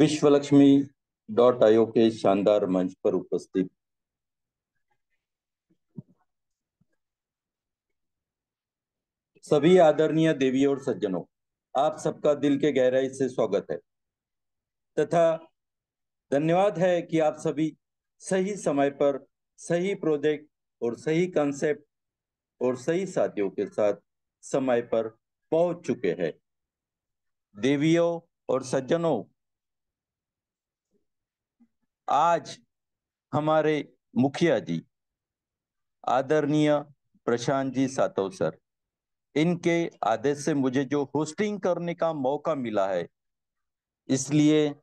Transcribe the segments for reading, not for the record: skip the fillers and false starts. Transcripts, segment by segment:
विश्वलक्ष्मी.io के शानदार मंच पर उपस्थित सभी आदरणीय देवी और सज्जनों, आप सबका दिल के गहराई से स्वागत है तथा धन्यवाद है कि आप सभी सही समय पर सही प्रोजेक्ट और सही कंसेप्ट और सही साथियों के साथ समय पर पहुंच चुके हैं। देवियों और सज्जनों, आज हमारे मुखिया जी आदरणीय प्रशांत जी सातव सर, इनके आदेश से मुझे जो होस्टिंग करने का मौका मिला है, इसलिए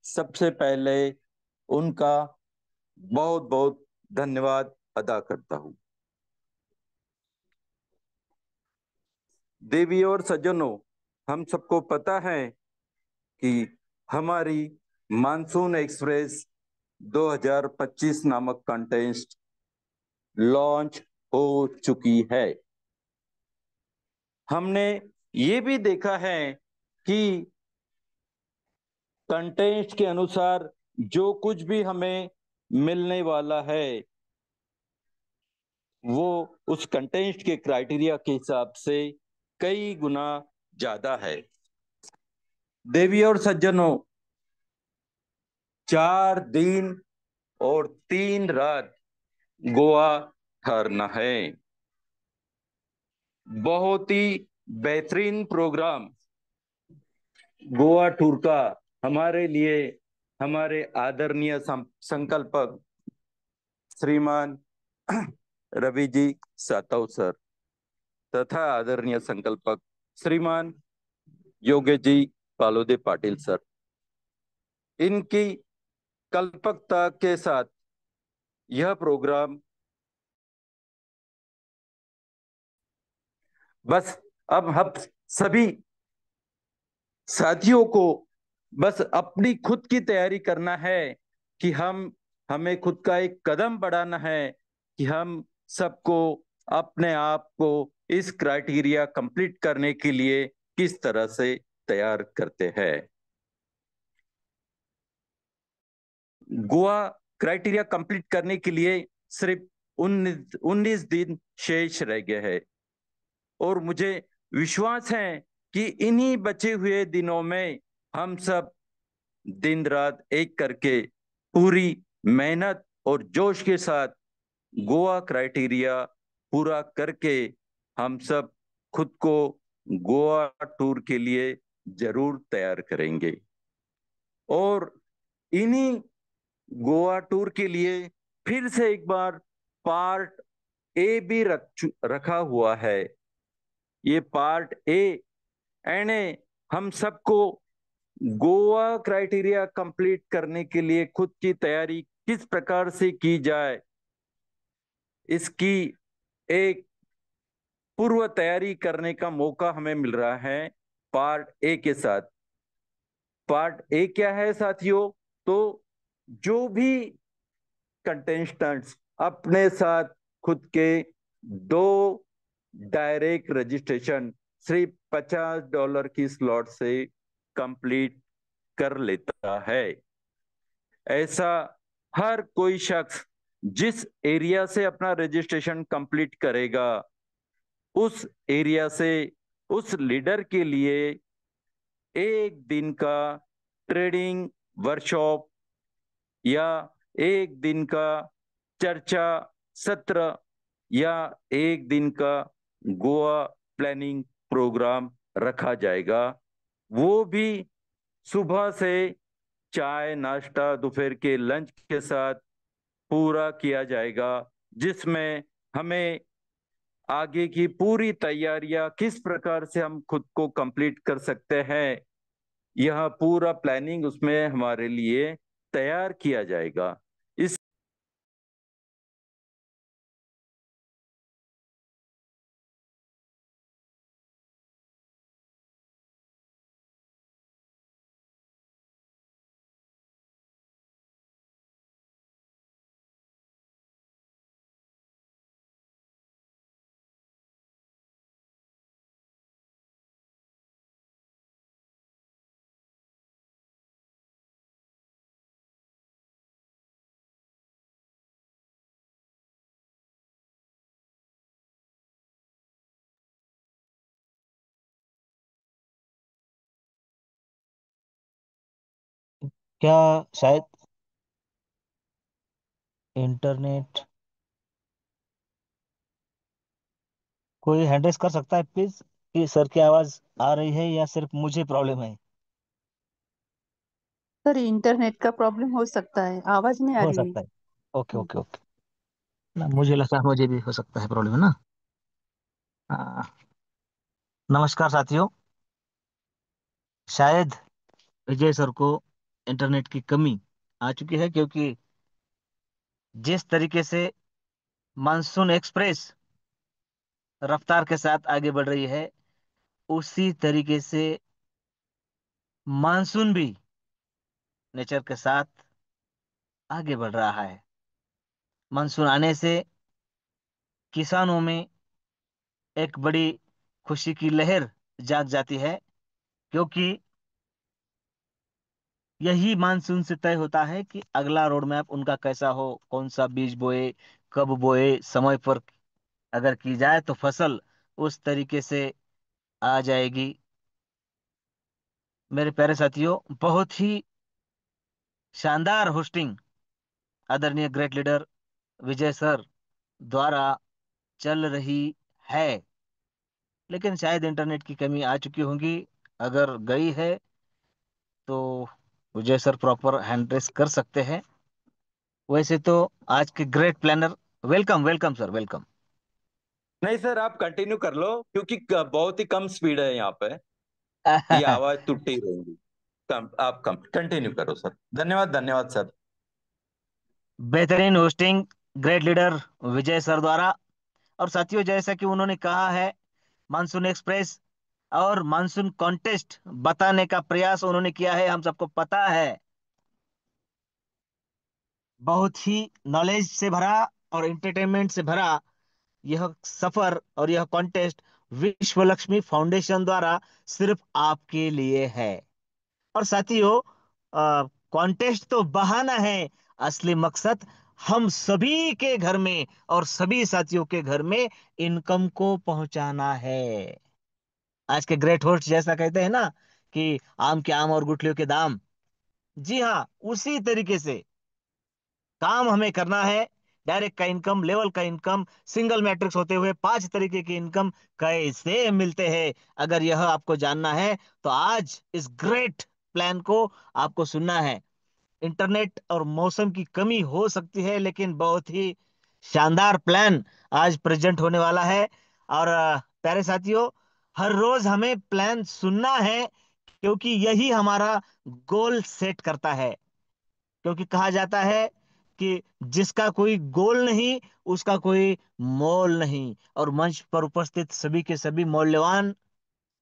सबसे पहले उनका बहुत बहुत धन्यवाद अदा करता हूं। देवी और सज्जनों, हम सबको पता है कि हमारी मानसून एक्सप्रेस 2025 नामक कंटेस्ट लॉन्च हो चुकी है। हमने ये भी देखा है कि कंटेंट के अनुसार जो कुछ भी हमें मिलने वाला है वो उस कंटेंट के क्राइटेरिया के हिसाब से कई गुना ज्यादा है। देवी और सज्जनों, 4 दिन और 3 रात गोवा ठहरना है। बहुत ही बेहतरीन प्रोग्राम गोवा टूर का हमारे लिए हमारे आदरणीय संकल्पक श्रीमान रवि जी सातव सर तथा आदरणीय संकल्पक श्रीमान योगेश जी पालोदे पाटिल सर, इनकी कल्पकता के साथ यह प्रोग्राम बस अब हम सभी साथियों को बस अपनी खुद की तैयारी करना है कि हमें खुद का एक कदम बढ़ाना है कि हम सबको अपने आप को इस क्राइटेरिया कंप्लीट करने के लिए किस तरह से तैयार करते हैं। गोवा क्राइटेरिया कंप्लीट करने के लिए सिर्फ 19 दिन शेष रह गए हैं और मुझे विश्वास है कि इन्हीं बचे हुए दिनों में हम सब दिन रात एक करके पूरी मेहनत और जोश के साथ गोवा क्राइटेरिया पूरा करके हम सब खुद को गोवा टूर के लिए जरूर तैयार करेंगे। और इन्हीं गोवा टूर के लिए फिर से एक बार पार्ट ए भी रखा हुआ है। ये पार्ट ए यानी हम सबको गोवा क्राइटेरिया कंप्लीट करने के लिए खुद की तैयारी किस प्रकार से की जाए, इसकी एक पूर्व तैयारी करने का मौका हमें मिल रहा है पार्ट ए के साथ। पार्ट ए क्या है साथियों? तो जो भी कंटेस्टेंट्स अपने साथ खुद के 2 डायरेक्ट रजिस्ट्रेशन सिर्फ $50 की स्लॉट से कंप्लीट कर लेता है, ऐसा हर कोई शख्स जिस एरिया से अपना रजिस्ट्रेशन कंप्लीट करेगा उस एरिया से उस लीडर के लिए 1 दिन का ट्रेडिंग वर्कशॉप या 1 दिन का चर्चा सत्र या 1 दिन का गोवा प्लानिंग प्रोग्राम रखा जाएगा। वो भी सुबह से चाय नाश्ता दोपहर के लंच के साथ पूरा किया जाएगा, जिसमें हमें आगे की पूरी तैयारियां किस प्रकार से हम खुद को कंप्लीट कर सकते हैं, यह पूरा प्लानिंग उसमें हमारे लिए तैयार किया जाएगा। इस क्या शायद इंटरनेट, कोई हैंड रेस कर सकता है प्लीज कि सर की आवाज आ रही है या सिर्फ मुझे प्रॉब्लम है? सर इंटरनेट का प्रॉब्लम हो सकता है, आवाज नहीं आ हो रही है। सकता है। Okay hmm. Okay okay. ना मुझे लगा मुझे भी हो सकता है प्रॉब्लम, है ना? हाँ। नमस्कार साथियों। शायद विजय सर को इंटरनेट की कमी आ चुकी है, क्योंकि जिस तरीके से मानसून एक्सप्रेस रफ्तार के साथ आगे बढ़ रही है, उसी तरीके से मानसून भी नेचर के साथ आगे बढ़ रहा है। मानसून आने से किसानों में एक बड़ी खुशी की लहर जाग जाती है, क्योंकि यही मानसून से तय होता है कि अगला रोड मैप उनका कैसा हो, कौन सा बीज बोए, कब बोए, समय पर अगर की जाए तो फसल उस तरीके से आ जाएगी। मेरे प्यारे साथियों, बहुत ही शानदार होस्टिंग आदरणीय ग्रेट लीडर विजय सर द्वारा चल रही है, लेकिन शायद इंटरनेट की कमी आ चुकी होगी। अगर गई है तो Vijay sir proper hand raise कर सकते हैं। वैसे तो आज के great planner, welcome welcome sir, welcome. नहीं सर, आप कंटिन्यू कर लो, क्योंकि बहुत ही कम स्पीड है यहाँ पे। ये आवाज टूटी रहेगी। आप कम कंटिन्यू करो सर। धन्यवाद, धन्यवाद सर। बेहतरीन होस्टिंग ग्रेट लीडर विजय सर द्वारा। और साथियों, जैसा कि उन्होंने कहा है, मानसून एक्सप्रेस और मानसून कॉन्टेस्ट बताने का प्रयास उन्होंने किया है, हम सबको पता है। बहुत ही नॉलेज से भरा और एंटरटेनमेंट से भरा यह सफर और यह कॉन्टेस्ट विश्व लक्ष्मी फाउंडेशन द्वारा सिर्फ आपके लिए है। और साथियों, कॉन्टेस्ट तो बहाना है, असली मकसद हम सभी के घर में और सभी साथियों के घर में इनकम को पहुंचाना है। आज के ग्रेट होस्ट जैसा कहते हैं ना कि आम के आम और गुठलियों के दाम। जी हाँ, उसी तरीके से काम हमें करना है। डायरेक्ट का इनकम, लेवल का इनकम, सिंगल मैट्रिक्स होते हुए 5 तरीके की इनकम कैसे मिलते हैं, अगर यह आपको जानना है तो आज इस ग्रेट प्लान को आपको सुनना है। इंटरनेट और मौसम की कमी हो सकती है, लेकिन बहुत ही शानदार प्लान आज प्रेजेंट होने वाला है। और प्यारे साथियों, हर रोज हमें प्लान सुनना है, क्योंकि यही हमारा गोल सेट करता है। क्योंकि कहा जाता है कि जिसका कोई गोल नहीं, उसका कोई मोल नहीं। और मंच पर उपस्थित सभी के सभी मूल्यवान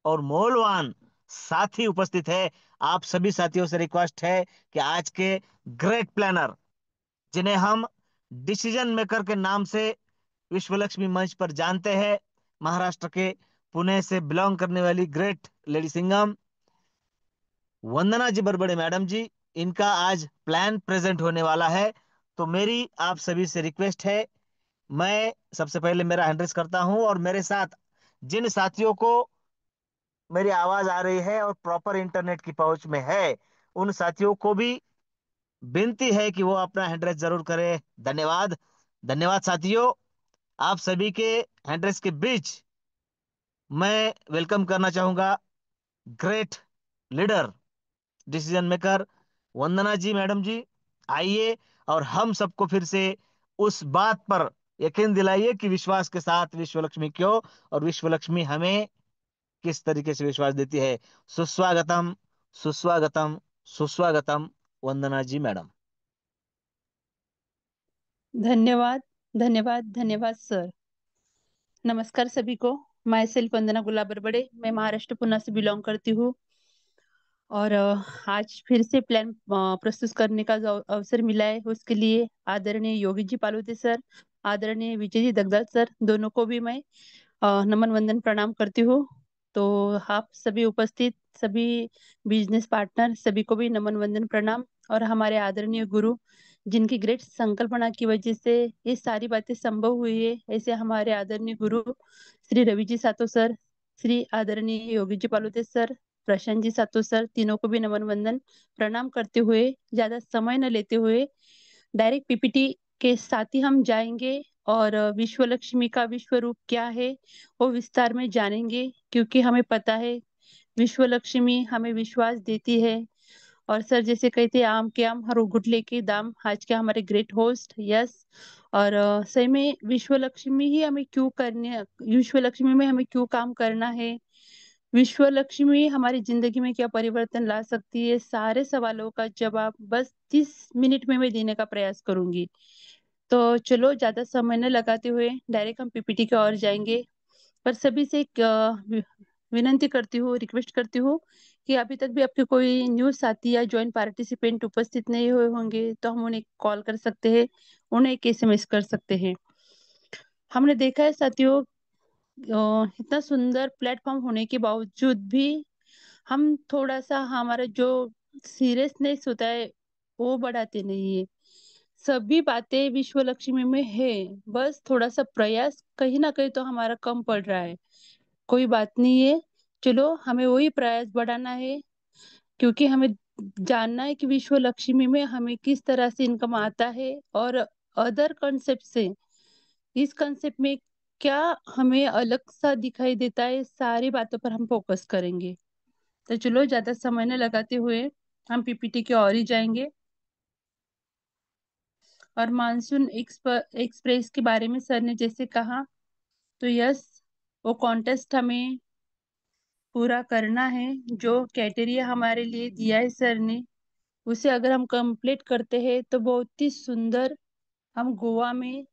और मोलवान साथी उपस्थित है। आप सभी साथियों से रिक्वेस्ट है कि आज के ग्रेट प्लानर, जिन्हें हम डिसीजन मेकर के नाम से विश्वलक्ष्मी मंच पर जानते हैं, महाराष्ट्र के पुणे से बिलोंग करने वाली ग्रेट लेडी सिंगम वंदना जी बरबड़े मैडम जी, इनका आज प्लान प्रेजेंट होने वाला है। तो मेरी आप सभी से रिक्वेस्ट है, मैं सबसे पहले मेरा हैंडल्स करता हूं, और मेरे साथ जिन साथियों को मेरी आवाज आ रही है और प्रॉपर इंटरनेट की पहुंच में है, उन साथियों को भी विनती है कि वो अपना हैंडरेस जरूर करें। धन्यवाद। धन्यवाद साथियों। आप सभी के हैंडरेस के बीच मैं वेलकम करना चाहूंगा ग्रेट लीडर, डिसीजन मेकर वंदना जी मैडम जी। आइए और हम सबको फिर से उस बात पर यकीन दिलाइए कि विश्वास के साथ विश्व लक्ष्मी क्यों, और विश्व लक्ष्मी हमें किस तरीके से विश्वास देती है। सुस्वागतम, सुस्वागतम, सुस्वागतम वंदना जी मैडम। धन्यवाद, धन्यवाद, धन्यवाद सर। नमस्कार सभी को। मैं सेल्फ वंदना गुलाबर बड़े, मैं महाराष्ट्र पुणे से बिलोंग करती हूँ। और आज फिर से प्लान प्रस्तुत करने का जो अवसर मिला है, उसके लिए आदरणीय योगी जी पालुते सर, आदरणीय विजय जी दगदाल सर, दोनों को भी मैं नमन वंदन प्रणाम करती हूँ। तो आप सभी उपस्थित सभी बिजनेस पार्टनर सभी को भी नमन वंदन प्रणाम। और हमारे आदरणीय गुरु, जिनकी ग्रेट संकल्पना की वजह से ये सारी बातें संभव हुई है, ऐसे हमारे आदरणीय गुरु श्री रवि जी सातो सर, श्री आदरणीय योगी जी पालुते सर, प्रशांत जी, सातो सर, तीनों को भी नमन वंदन प्रणाम करते हुए, ज्यादा समय न लेते हुए डायरेक्ट पीपीटी के साथ ही हम जाएंगे और विश्व लक्ष्मी का विश्व रूप क्या है वो विस्तार में जानेंगे, क्योंकि हमें पता है विश्व लक्ष्मी हमें विश्वास देती है। और सर जैसे कहते हैं, आम के आम हर गुठले के दाम, आज के हमारे ग्रेट होस्ट। यस। और सही में विश्व लक्ष्मी ही हमें क्यों करने, विश्व लक्ष्मी में हमें क्यों काम करना है, विश्व लक्ष्मी हमारी जिंदगी में क्या परिवर्तन ला सकती है, सारे सवालों का जवाब बस 30 मिनट में मैं देने का प्रयास करूंगी। तो चलो ज्यादा समय न लगाते हुए डायरेक्ट हम पीपीटी की ओर जाएंगे। पर सभी से एक विनंती करती हूँ, रिक्वेस्ट करती हूँ कि अभी तक भी आपके कोई न्यूज साथी या ज्वाइंट पार्टिसिपेंट उपस्थित नहीं हुए होंगे तो हम उन्हें कॉल कर सकते हैं, उन्हें एक एसएमएस कर सकते हैं। हमने देखा है साथियों, इतना सुंदर प्लेटफॉर्म होने के बावजूद भी हम थोड़ा सा हमारा जो सीरियसनेस होता है वो बढ़ाते नहीं है। सभी बातें विश्व लक्ष्मी में है, बस थोड़ा सा प्रयास कहीं ना कहीं तो हमारा कम पड़ रहा है। कोई बात नहीं है, चलो हमें वही प्रयास बढ़ाना है, क्योंकि हमें जानना है कि विश्व लक्ष्मी में हमें किस तरह से इनकम आता है और अदर कंसेप्ट से इस कंसेप्ट में क्या हमें अलग सा दिखाई देता है, सारी बातों पर हम फोकस करेंगे। तो चलो ज्यादा समय न लगाते हुए हम पीपीटी की ओर ही जाएंगे। और मानसून एक्सप्रेस के बारे में सर ने जैसे कहा, तो यस, वो कॉन्टेस्ट हमें पूरा करना है। जो क्राइटेरिया हमारे लिए दिया है सर ने, उसे अगर हम कंप्लीट करते हैं तो बहुत ही सुंदर हम गोवा में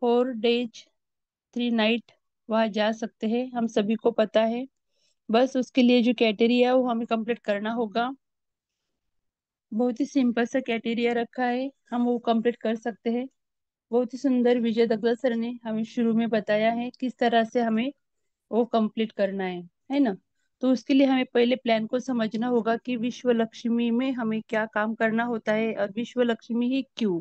4 डेज 3 नाइट वहाँ जा सकते हैं, हम सभी को पता है। बस उसके लिए जो क्राइटेरिया है वो हमें कंप्लीट करना होगा। बहुत ही सिंपल सा क्राइटेरिया रखा है, हम वो कंप्लीट कर सकते हैं। बहुत ही सुंदर विजय दगला सर ने हमें शुरू में बताया है किस तरह से हमें वो कंप्लीट करना है ना। तो उसके लिए हमें पहले प्लान को समझना होगा कि विश्व लक्ष्मी में हमें क्या काम करना होता है और विश्व लक्ष्मी ही क्यों,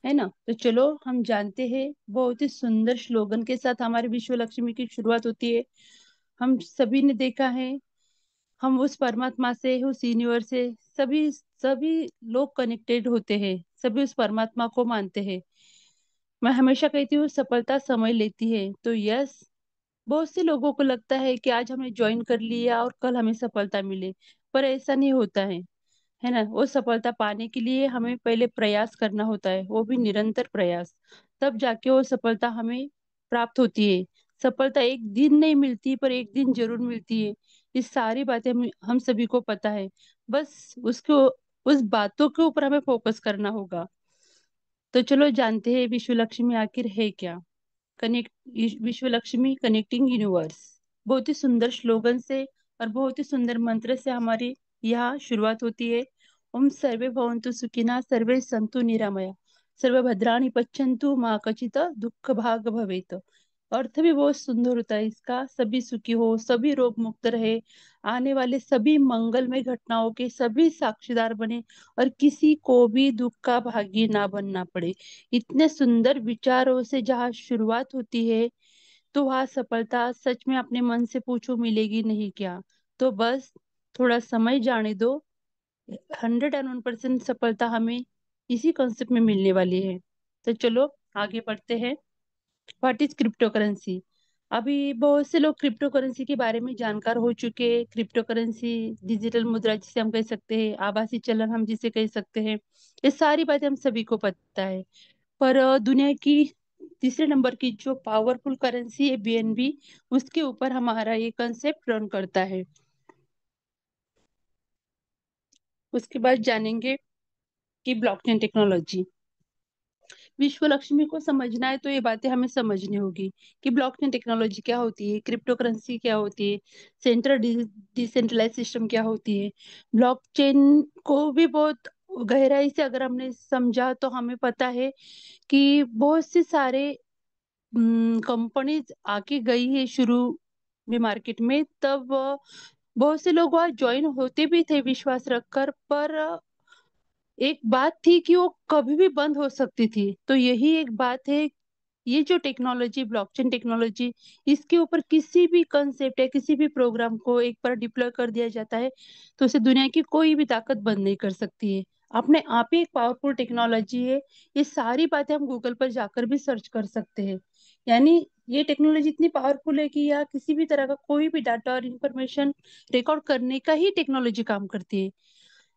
है ना। तो चलो हम जानते हैं, बहुत ही सुंदर स्लोगन के साथ हमारी विश्व लक्ष्मी की शुरुआत होती है। हम सभी ने देखा है, हम उस परमात्मा से, उस यूनिवर्स से सभी सभी लोग कनेक्टेड होते हैं, सभी उस परमात्मा को मानते हैं। मैं हमेशा कहती हूँ सफलता समय लेती है, तो यस, बहुत से लोगों को लगता है कि आज हमने ज्वाइन कर लिया और कल हमें सफलता मिले, पर ऐसा नहीं होता है ना। वो सफलता पाने के लिए हमें पहले प्रयास करना होता है, वो भी निरंतर प्रयास, तब जाके वो सफलता हमें प्राप्त होती है। सफलता एक दिन नहीं मिलती, पर एक दिन जरूर मिलती है। ये सारी बातें हम सभी को पता है, बस उसको उस बातों के ऊपर हमें फोकस करना होगा। तो चलो जानते हैं विश्व लक्ष्मी आखिर है क्या। कनेक्ट, विश्व लक्ष्मी कनेक्टिंग यूनिवर्स, बहुत ही सुंदर स्लोगन से और बहुत ही सुंदर मंत्र से हमारी यहाँ शुरुआत होती है। ओम सर्वे भवन्तु सुखिनः, सर्वे सन्तु निरामया, सर्वे भद्राणि पश्यन्तु मा कचित् दुःख भाग भवेत्। अर्थ भी बहुत सुंदर होता है इसका, सभी सुखी हो, सभी रोग मुक्त रहे, आने वाले सभी मंगलमय घटनाओं के सभी साक्षीदार बने और किसी को भी दुख का भागी ना बनना पड़े। इतने सुंदर विचारों से जहाँ शुरुआत होती है, तो वहाँ सफलता सच में अपने मन से पूछो मिलेगी नहीं क्या। तो बस थोड़ा समय जाने दो, 101% सफलता हमें इसी कॉन्सेप्ट में मिलने वाली है। तो चलो आगे बढ़ते हैं। What is crypto currency. अभी बहुत से लोग क्रिप्टो करेंसी के बारे में जानकार हो चुके हैं। क्रिप्टो करेंसी डिजिटल मुद्रा जिसे हम कह सकते हैं, आभासी चलन हम जिसे कह सकते हैं, ये सारी बातें हम सभी को पता है। पर दुनिया की तीसरे नंबर की जो पावरफुल करेंसी है बीएनबी, उसके ऊपर हमारा ये कंसेप्ट रन करता है। उसके बाद जानेंगे कि ब्लॉकचेन टेक्नोलॉजी। विश्व लक्ष्मी को समझना है तो ये बातें हमें समझनी होगी कि ब्लॉकचेन टेक्नोलॉजी क्या होती है, क्रिप्टो करेंसी क्या होती है, सेंट्रल डिसेंट्रलाइज सिस्टम क्या होती है। ब्लॉकचेन को भी बहुत गहराई से अगर हमने समझा तो हमें पता है कि बहुत से सारे कंपनीज आके गई है शुरू में मार्केट में, तब बहुत से लोग वहाँ ज्वाइन होते भी थे विश्वास रखकर, पर एक बात थी कि वो कभी भी बंद हो सकती थी। तो यही एक बात है, ये जो टेक्नोलॉजी, ब्लॉकचेन टेक्नोलॉजी, इसके ऊपर किसी भी कंसेप्ट या किसी भी प्रोग्राम को एक बार डिप्लॉय कर दिया जाता है तो उसे दुनिया की कोई भी ताकत बंद नहीं कर सकती है। अपने आप ही एक पावरफुल टेक्नोलॉजी है। ये सारी बातें हम गूगल पर जाकर भी सर्च कर सकते हैं। यानी ये टेक्नोलॉजी इतनी पावरफुल है कि यह किसी भी तरह का कोई भी डाटा और इंफॉर्मेशन रिकॉर्ड करने का ही टेक्नोलॉजी काम करती है।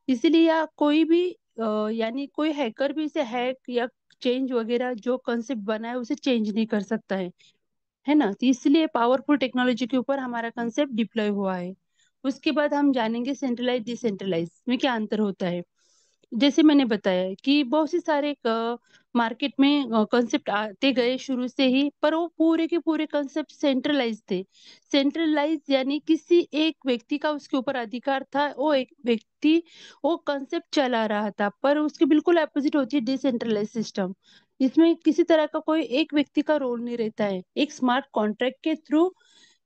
इसीलिए या कोई भी यानी कोई हैकर भी इसे हैक या चेंज वगैरह जो कंसेप्ट बना है उसे चेंज नहीं कर सकता है ना। तो इसलिए पावरफुल टेक्नोलॉजी के ऊपर हमारा कंसेप्ट डिप्लॉय हुआ है। उसके बाद हम जानेंगे सेंट्रलाइज डिसेंट्रलाइज में क्या अंतर होता है। जैसे मैंने बताया कि बहुत से सारे मार्केट में कॉन्सेप्ट आते गए शुरू से ही, पर वो पूरे के पूरे कॉन्सेप्ट सेंट्रलाइज थे। सेंट्रलाइज यानी किसी एक व्यक्ति का उसके ऊपर अधिकार था, वो एक व्यक्ति वो कॉन्सेप्ट चला रहा था। पर उसके बिल्कुल अपोजिट होती है डिसेंट्रलाइज सिस्टम। इसमें किसी तरह का कोई एक व्यक्ति का रोल नहीं रहता है। एक स्मार्ट कॉन्ट्रैक्ट के थ्रू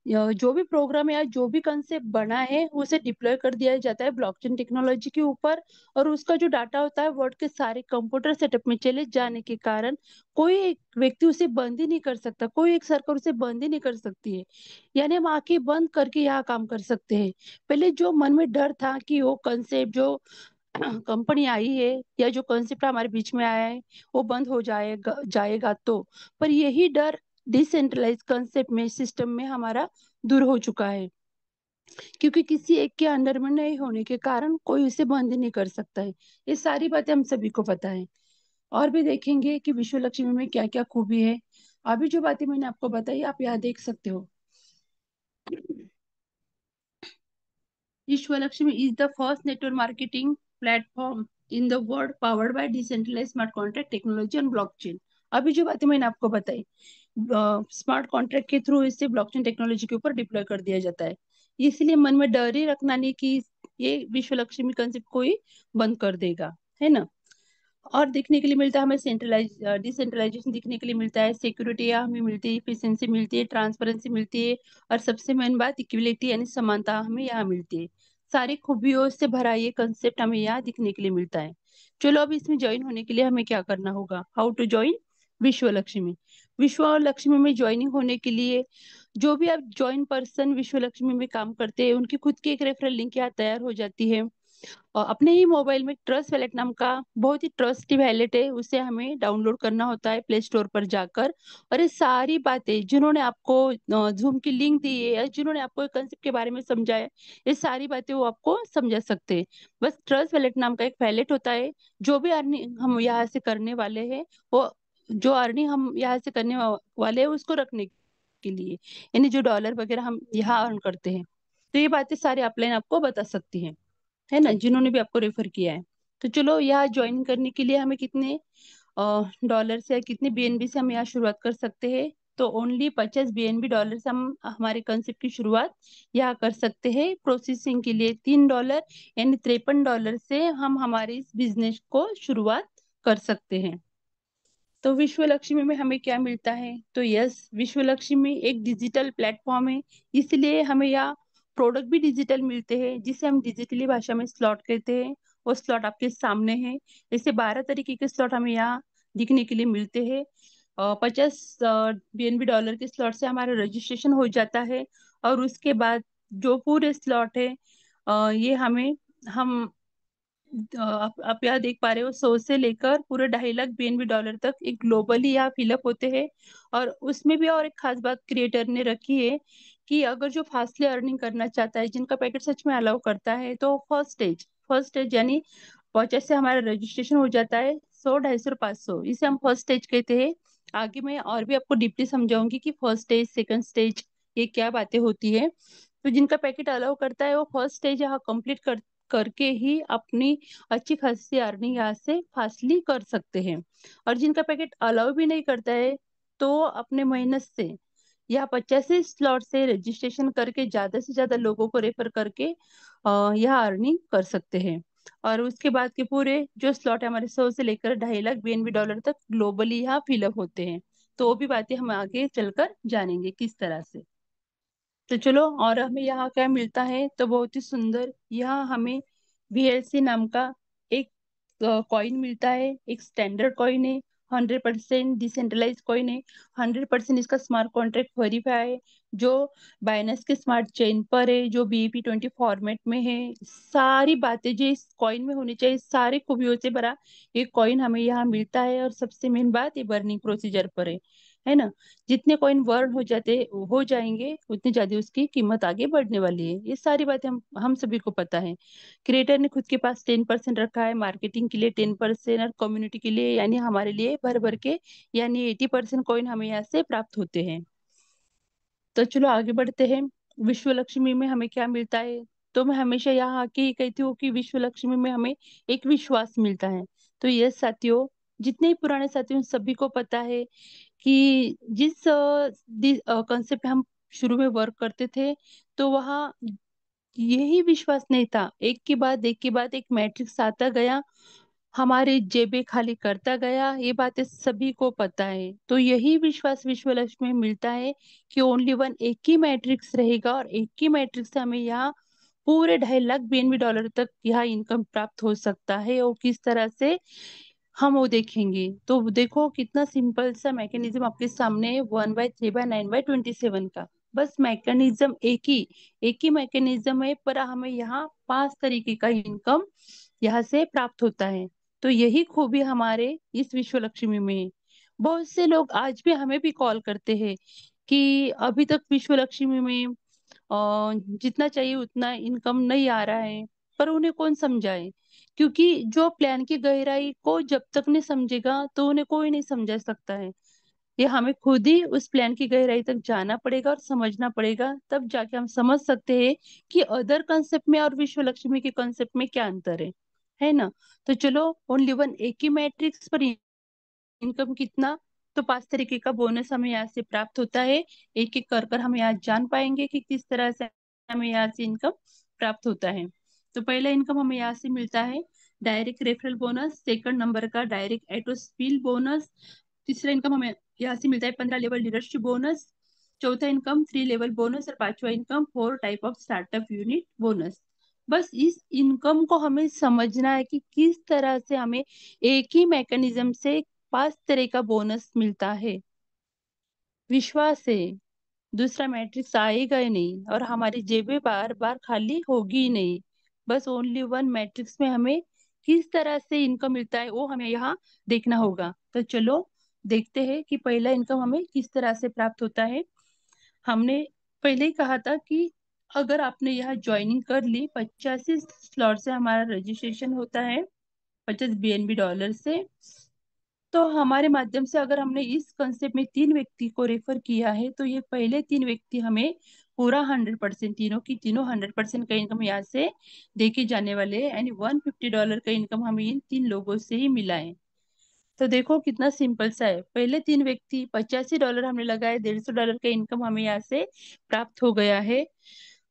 जो भी प्रोग्राम या जो भी कंसेप्ट बना है उसे डिप्लॉय कर दिया जाता है ब्लॉकचेन टेक्नोलॉजी के ऊपर। और उसका जो डाटा होता है वर्ल्ड के सारे कंप्यूटर सेटअप में चले जाने के कारण कोई एक व्यक्ति उसे बंद ही नहीं कर सकता, कोई एक सरकार उसे बंद ही नहीं कर सकती है। यानी हम आंखें बंद करके यहाँ काम कर सकते हैं। पहले जो मन में डर था कि वो कंसेप्ट जो कंपनी आई है या जो कॉन्सेप्ट हमारे बीच में आया है वो बंद हो जाएगा तो, पर यही डर डिसेंट्रलाइज कंसेप्ट में सिस्टम में हमारा दूर हो चुका है। क्योंकि किसी एक के अंडर में नहीं होने के कारण कोई उसे बंद नहीं कर सकता है। ये सारी बातें हम सभी को पता है। और भी देखेंगे कि विश्व लक्ष्मी में क्या क्या खूबी है। अभी जो बातें मैंने आपको बताई आप यहाँ देख सकते हो। Ishwalakshmi is the first network marketing platform in the world powered by decentralized smart contract technology and blockchain। अभी जो बातें मैंने आपको बताई स्मार्ट कॉन्ट्रैक्ट के थ्रू इसे ब्लॉकचेन टेक्नोलॉजी के ऊपर डिप्लॉय कर दिया जाता है। इसलिए मन में डर ही रखना नहीं कि ये विश्व लक्ष्मी कंसेप्ट कोई बंद कर देगा, है ना। और देखने के लिए मिलता है हमें सेंट्रलाइज डिसेंट्रलाइजेशन दिखने के लिए मिलता है, सिक्योरिटी हमें मिलती है, इफिशिएंसी मिलती है, ट्रांसपेरेंसी मिलती है, और सबसे मेन बात इक्विलिटी यानी समानता हमें यहाँ मिलती है। सारी खूबियों से भरा ये कंसेप्ट हमें यहाँ दिखने के लिए मिलता है। चलो अब इसमें ज्वाइन होने के लिए हमें क्या करना होगा, हाउ टू ज्वाइन विश्व लक्ष्मी। विश्व लक्ष्मी में ज्वाइनिंग होने के लिए जो भी आप ज्वाइन पर्सन विश्व लक्ष्मी में काम करते हैं उनकी खुद की एक रेफरल लिंक यहाँ तैयार हो जाती है। और अपने ही मोबाइल में ट्रस्ट वैलेट नाम का बहुत ही ट्रस्टी वैलेट है, उसे हमें डाउनलोड करना होता है प्ले स्टोर पर जाकर। और ये सारी बातें जिन्होंने आपको जूम की लिंक दी है या जिन्होंने आपको कंसेप्ट के बारे में समझाया, ये सारी बातें वो आपको समझा सकते हैं। बस ट्रस्ट वैलेट नाम का एक वैलेट होता है। जो भी अर्निंग हम यहाँ से करने वाले हैं वो जो अर्निंग हम यहाँ से करने वाले हैं उसको रखने के लिए, यानी जो डॉलर वगैरह हम यहाँ अर्न करते हैं। तो ये बातें सारी अपलाइन आपको बता सकती हैं, है ना, जिन्होंने भी आपको रेफर किया है। तो चलो यहाँ ज्वाइन करने के लिए हमें कितने डॉलर से या कितने बीएनबी से हम यहाँ शुरुआत कर सकते हैं। तो ओनली 50 बीएनबी डॉलर से हम हमारे कंसेप्ट की शुरुआत यहाँ कर सकते हैं। प्रोसेसिंग के लिए $3 यानी $53 से हम हमारे इस बिजनेस को शुरुआत कर सकते हैं। तो विश्व लक्ष्मी में हमें क्या मिलता है, तो यस, विश्व लक्ष्मी एक डिजिटल प्लेटफॉर्म है। इसलिए हमें यहाँ प्रोडक्ट भी डिजिटल मिलते हैं जिसे हम डिजिटली भाषा में स्लॉट कहते हैं। वो स्लॉट आपके सामने है। ऐसे 12 तरीके के स्लॉट हमें यहाँ दिखने के लिए मिलते हैं। 50 बीएनबी डॉलर के स्लॉट से हमारा रजिस्ट्रेशन हो जाता है। और उसके बाद जो पूरे स्लॉट है ये हमें हम आप यहाँ देख पा रहे हो 100 से लेकर पूरे 2.5 लाख बीएनबी डॉलर तक एक ग्लोबली यहाँ फिलअप होते हैं। और उसमें भी और एक खास बात क्रिएटर ने रखी है कि अगर जो फास्टली अर्निंग करना चाहता है, जिनका पैकेट सच में अलाउ करता है, तो फर्स्ट स्टेज यानी 50 से हमारा रजिस्ट्रेशन हो जाता है। 100, 250 और 500 इसे हम फर्स्ट स्टेज कहते हैं। आगे मैं और भी आपको डीपली समझाऊंगी कि फर्स्ट स्टेज सेकंड स्टेज ये क्या बातें होती है। तो जिनका पैकेट अलाउ करता है वो फर्स्ट स्टेज यहाँ कंप्लीट करके ही अपनी अच्छी खासी अर्निंग यहाँ से फास्टली कर सकते हैं। और जिनका पैकेट अलाउ भी नहीं करता है तो अपने मेहनत से या 50 स्लॉट से रजिस्ट्रेशन करके ज्यादा से ज्यादा लोगों को रेफर करके यहाँ अर्निंग कर सकते हैं। और उसके बाद के पूरे जो स्लॉट है हमारे 100 से लेकर 2.5 लाख बीएनबी डॉलर तक ग्लोबली यहाँ फिलअप होते हैं। तो वो भी बातें हम आगे चलकर जानेंगे किस तरह से। तो चलो, और हमें यहाँ क्या मिलता है, तो बहुत ही सुंदर यहाँ हमें VLC नाम का एक कॉइन मिलता है। एक स्टैंडर्ड कॉइन है 100% डिसेंट्रलाइज कॉइन है, 100% इसका स्मार्ट कॉन्ट्रैक्ट वेरीफाई है, जो बाइनेंस के स्मार्ट चेन पर है, जो BEP20 फॉर्मेट में है। सारी बातें जो इस कॉइन में होनी चाहिए, सारी खूबियों से भरा ये कॉइन हमें यहाँ मिलता है। और सबसे मेन बात, ये बर्निंग प्रोसीजर पर है ना। जितने कॉइन बर्न हो जाएंगे, उतनी ज्यादा उसकी कीमत आगे बढ़ने वाली है। ये सारी बातें हम सभी को पता है। क्रिएटर ने खुद के पास 10% रखा है, मार्केटिंग के लिए 10% और कम्युनिटी के लिए यानी हमारे लिए भर भर के यानी 80% कॉइन हमें यहाँ से प्राप्त होते हैं। तो चलो आगे बढ़ते हैं। विश्व लक्ष्मी में हमें क्या मिलता है? तो मैं हमेशा यहाँ आके ही कहती हूँ कि विश्व लक्ष्मी में हमें एक विश्वास मिलता है। तो ये साथियों, जितने ही पुराने साथी उन सभी को पता है कि जिस कंसेप्ट पे हम शुरू में वर्क करते थे, तो वहाँ यही विश्वास नहीं था। एक के बाद एक मैट्रिक्स आता गया, हमारे जेबें खाली करता गया। ये बातें सभी को पता है। तो यही विश्वास विश्व लक्ष्मी में मिलता है कि ओनली वन एक ही मैट्रिक्स रहेगा, और एक ही मैट्रिक्स से हमें यहाँ पूरे 2.5 लाख BNB तक यहाँ इनकम प्राप्त हो सकता है। और किस तरह से हम वो देखेंगे। तो देखो कितना सिंपल सा मैकेनिज्म आपके सामने है, 1/3/9/27 का। बस मैकेनिज्म एक ही मैकेनिज्म है, पर हमें यहाँ 5 तरीके का इनकम यहाँ से प्राप्त होता है। तो यही खूबी हमारे इस विश्व लक्ष्मी में है। बहुत से लोग आज भी हमें भी कॉल करते हैं कि अभी तक विश्व लक्ष्मी में जितना चाहिए उतना इनकम नहीं आ रहा है। पर उन्हें कौन समझाए? क्योंकि जो प्लान की गहराई को जब तक नहीं समझेगा, तो उन्हें कोई नहीं समझा सकता है। ये हमें खुद ही उस प्लान की गहराई तक जाना पड़ेगा और समझना पड़ेगा, तब जाके हम समझ सकते हैं कि अदर कंसेप्ट में और विश्व लक्ष्मी के कंसेप्ट में क्या अंतर है ना। तो चलो, ओनली वन एक ही मैट्रिक्स पर इनकम कितना, तो 5 तरीके का बोनस हमें यहाँ से प्राप्त होता है। एक एक कर कर हम यहाँ जान पाएंगे कि किस तरह से हमें यहाँ से इनकम प्राप्त होता है। तो पहला इनकम हमें यहाँ से मिलता है direct referral bonus, second number का डायरेक्ट एटोस्पील बोनस, तीसरा इनकम हमें यहाँ से मिलता है 15 लेवल लीडरशिप बोनस, चौथा इनकम 3 लेवल बोनस, और पांचवा income 4 type of startup unit bonus. बस इस इनकम को हमें समझना है कि किस तरह से हमें एक ही मैकेनिज्म से 5 तरह का बोनस मिलता है। विश्वास है, दूसरा मैट्रिक्स आएगा ही नहीं और हमारी जेबें बार बार खाली होगी ही नहीं। बस ओनली वन मैट्रिक्स में हमें किस तरह से इनकम मिलता है वो हमें यहाँ देखना होगा। तो चलो देखते हैं कि पहला इनकम हमें किस तरह से प्राप्त होता है। हमने पहले ही कहा था कि अगर आपने यहाँ ज्वाइनिंग कर ली, 85 स्लॉट से हमारा रजिस्ट्रेशन होता है, 50 BNB से। तो हमारे माध्यम से अगर हमने इस कंसेप्ट में 3 व्यक्ति को रेफर किया है, तो ये पहले 3 व्यक्ति हमें पूरा 100%, तीनों की तीनों 100% का इनकम यहाँ से देके जाने वाले हैं। यानी $150 का इनकम हमें इन 3 लोगों से ही मिला है। तो देखो कितना सिंपल सा है। पहले 3 व्यक्ति, $85 हमने लगाए, $150 का इनकम हमें यहाँ से प्राप्त हो गया है।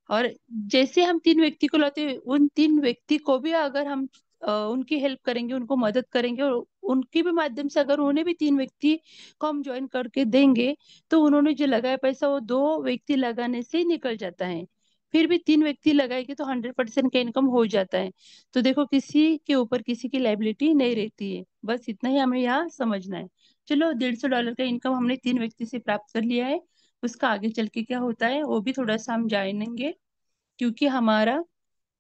और जैसे हम 3 व्यक्ति को लाते हैं, उन 3 व्यक्ति को भी अगर हम उनकी हेल्प करेंगे, उनको मदद करेंगे, और उनके भी माध्यम से अगर उन्हें भी 3 व्यक्ति को हम ज्वाइन करके देंगे, तो उन्होंने जो लगाया पैसा वो 2 व्यक्ति लगाने से ही निकल जाता है। फिर भी 3 व्यक्ति लगाएंगे तो 100% का इनकम हो जाता है। तो देखो किसी के ऊपर किसी की लाइबिलिटी नहीं रहती है। बस इतना ही हमें यहाँ समझना है। चलो, $150 का इनकम हमने 3 व्यक्ति से प्राप्त कर लिया है। उसका आगे चल के क्या होता है वो भी थोड़ा सा हम जानेंगे, क्योंकि हमारा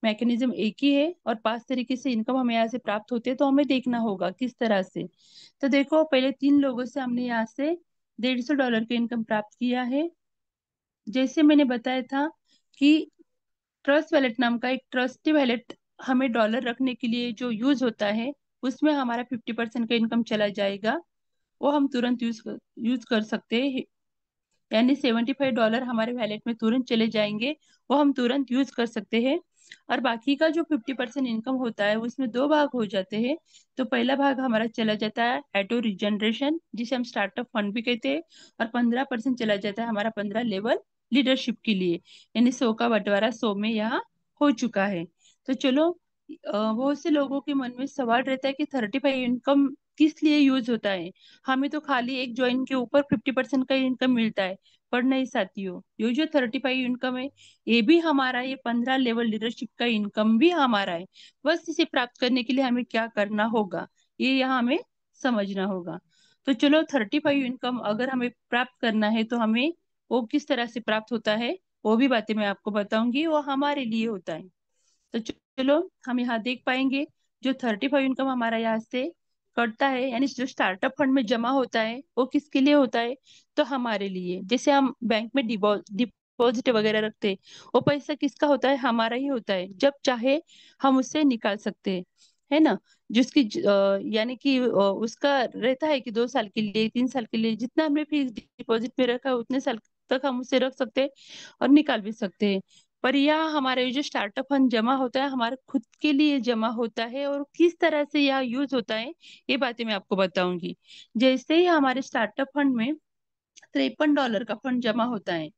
मैकेनिज्म एक ही है और 5 तरीके से इनकम हमें यहाँ से प्राप्त होते हैं। तो हमें देखना होगा किस तरह से। तो देखो, पहले 3 लोगों से हमने यहाँ से $150 का इनकम प्राप्त किया है। जैसे मैंने बताया था कि ट्रस्ट वैलेट नाम का एक ट्रस्टी वैलेट हमें डॉलर रखने के लिए जो यूज होता है, उसमें हमारा 50% का इनकम चला जाएगा। वो हम तुरंत यूज कर सकते हैं। यानी $75 हमारे वैलेट में तुरंत चले जाएंगे, वो हम तुरंत यूज कर सकते हैं। और बाकी का जो 50% इनकम होता है, उसमें 2 भाग हो जाते हैं। तो पहला भाग हमारा चला जाता है एटो रिजनरेशन, जिसे हम स्टार्टअप फंड भी कहते हैं, और 15% चला जाता है हमारा 15 लेवल लीडरशिप के लिए। यानी 100 का बंटवारा 100 में यहाँ हो चुका है। तो चलो, बहुत से लोगों के मन में सवाल रहता है कि 35 इनकम किस लिए यूज होता है? हमें तो खाली एक ज्वाइन के ऊपर 50% का इनकम मिलता है। पर नहीं साथियों, ये जो 35 इनकम है, ये भी हमारा, ये 15 लेवल लीडरशिप का इनकम भी हमारा है। बस इसे प्राप्त करने के लिए हमें क्या करना होगा, ये यहाँ हमें समझना होगा। तो चलो 35 इनकम अगर हमें प्राप्त करना है तो हमें वो किस तरह से प्राप्त होता है वो भी बातें मैं आपको बताऊंगी, वो हमारे लिए होता है। तो चलो हम यहाँ देख पाएंगे जो 35 इनकम हमारा यहाँ से कटता है, यानी जो स्टार्टअप फंड में जमा होता है वो किसके लिए होता है, तो हमारे लिए। जैसे हम बैंक में डिपॉजिट वगैरह रखते हैं, वो पैसा किसका होता है, हमारा ही होता है। जब चाहे हम उससे निकाल सकते हैं, है ना। जिसकी यानी कि उसका रहता है कि 2 साल के लिए, 3 साल के लिए, जितना हमने फिक्स डिपॉजिट में रखा है उतने साल तक हम उसे रख सकते हैं और निकाल भी सकते हैं। पर यह हमारे जो स्टार्टअप फंड जमा होता है हमारे खुद के लिए जमा होता है, और किस तरह से यह यूज होता है ये बातें मैं आपको बताऊंगी। जैसे ही हमारे स्टार्टअप फंड में $53 का फंड जमा होता है,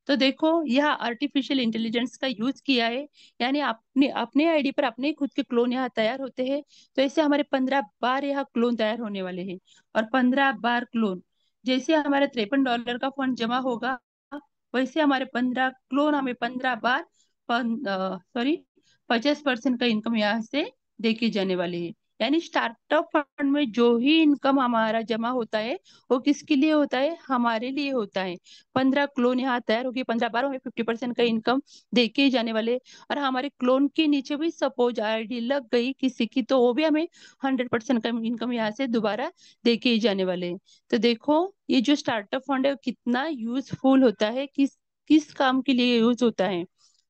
तो देखो यह आर्टिफिशियल इंटेलिजेंस का यूज किया है, यानी अपने अपने आईडी पर अपने खुद के क्लोन यहाँ तैयार होते हैं। तो ऐसे हमारे 15 बार यहाँ क्लोन तैयार होने वाले हैं, और 15 बार क्लोन, जैसे हमारे $53 का फंड जमा होगा वैसे हमारे 15 क्लोन हमें 15 बार, सॉरी, 50% का इनकम यहाँ से देके जाने वाले हैं। यानी स्टार्टअप फंड में जो ही इनकम हमारा जमा होता है वो किसके लिए होता है, हमारे लिए होता है। 15 क्लोन यहाँ तैयार होगी, 15 बार हमें 50% का इनकम दे के ही जाने वाले। और हमारे क्लोन के नीचे भी सपोज आईडी लग गई किसी की, तो वो भी हमें 100% का इनकम यहाँ से दोबारा दे के ही जाने वाले। तो देखो ये जो स्टार्टअप फंड है वो कितना यूजफुल होता है, किस किस काम के लिए यूज होता है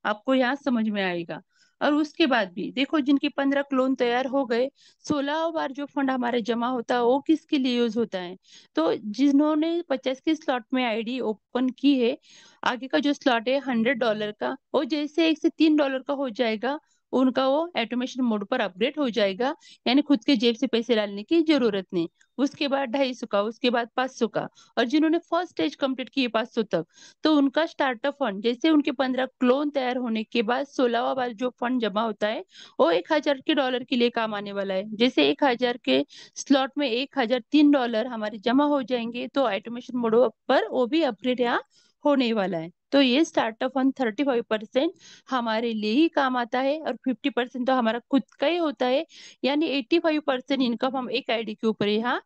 आपको यहाँ समझ में आएगा। और उसके बाद भी देखो जिनके 15 क्लोन तैयार हो गए, 16 बार जो फंड हमारे जमा होता है वो किसके लिए यूज होता है, तो जिन्होंने 50 के स्लॉट में आईडी ओपन की है, आगे का जो स्लॉट है $100 का, वो जैसे $1 से $3 का हो जाएगा, उनका वो ऑटोमेशन मोड पर अपग्रेड हो जाएगा। यानी खुद के जेब से पैसे डालने की जरूरत नहीं। उसके बाद 250 का, उसके बाद 500 का। और जिन्होंने फर्स्ट स्टेज कंप्लीट किए 500 तक, तो उनका स्टार्टअप फंड जैसे उनके 15 क्लोन तैयार होने के बाद 16वां बार जो फंड जमा होता है वो $1000 के लिए काम आने वाला है। जैसे 1000 के स्लॉट में $1003 हमारे जमा हो जाएंगे, तो ऑटोमेशन मोड पर वो भी अपग्रेड यहाँ होने वाला है। तो ये स्टार्टअप फंड 35% हमारे लिए ही काम आता है, और 50% तो हमारा खुद का ही होता है। यानी 85% इनकम हम एक आईडी के ऊपर यहाँ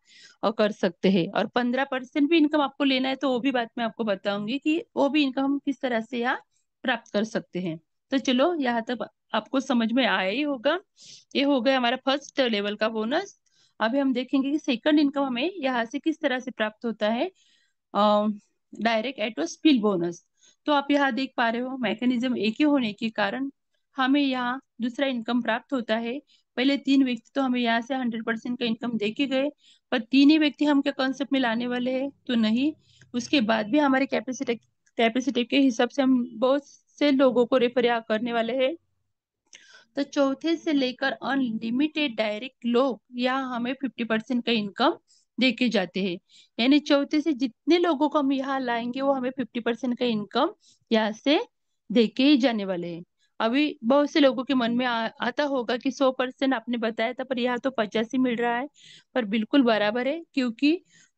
कर सकते हैं। और 15% भी इनकम आपको लेना है तो वो भी बात मैं आपको बताऊंगी कि वो भी इनकम हम किस तरह से यहाँ प्राप्त कर सकते हैं। तो चलो यहाँ तक आपको समझ में आया ही होगा। ये हो गया हमारा फर्स्ट लेवल का बोनस। अभी हम देखेंगे कि सेकंड इनकम हमें यहाँ से किस तरह से प्राप्त होता है, डायरेक्ट एट स्पिल बोनस। तो आप यहाँ देख पा रहे हो मैकेनिज्म एक ही होने के कारण हमें यहाँ दूसरा इनकम प्राप्त होता है। पहले 3 व्यक्ति तो हमें यहाँ से 100% का इनकम दे के गए, पर 3 ही व्यक्ति हम क्या कॉन्सेप्ट में लाने वाले हैं, तो नहीं। उसके बाद भी हमारे कैपेसिटी के हिसाब से हम बहुत से लोगों को रेफर यहाँ करने वाले हैं। तो चौथे से लेकर अनलिमिटेड डायरेक्ट लोग यहाँ हमें 50% का इनकम देके जाते हैं। यानी चौथे से जितने लोगों को हम यहाँ लाएंगे वो हमें 50% का इनकम यहाँ से देके ही जाने वाले हैं। अभी बहुत से लोगों के मन में आता होगा कि 100% आपने बताया था, पर यहाँ तो 50 ही मिल रहा है। पर बिल्कुल बराबर है, क्योंकि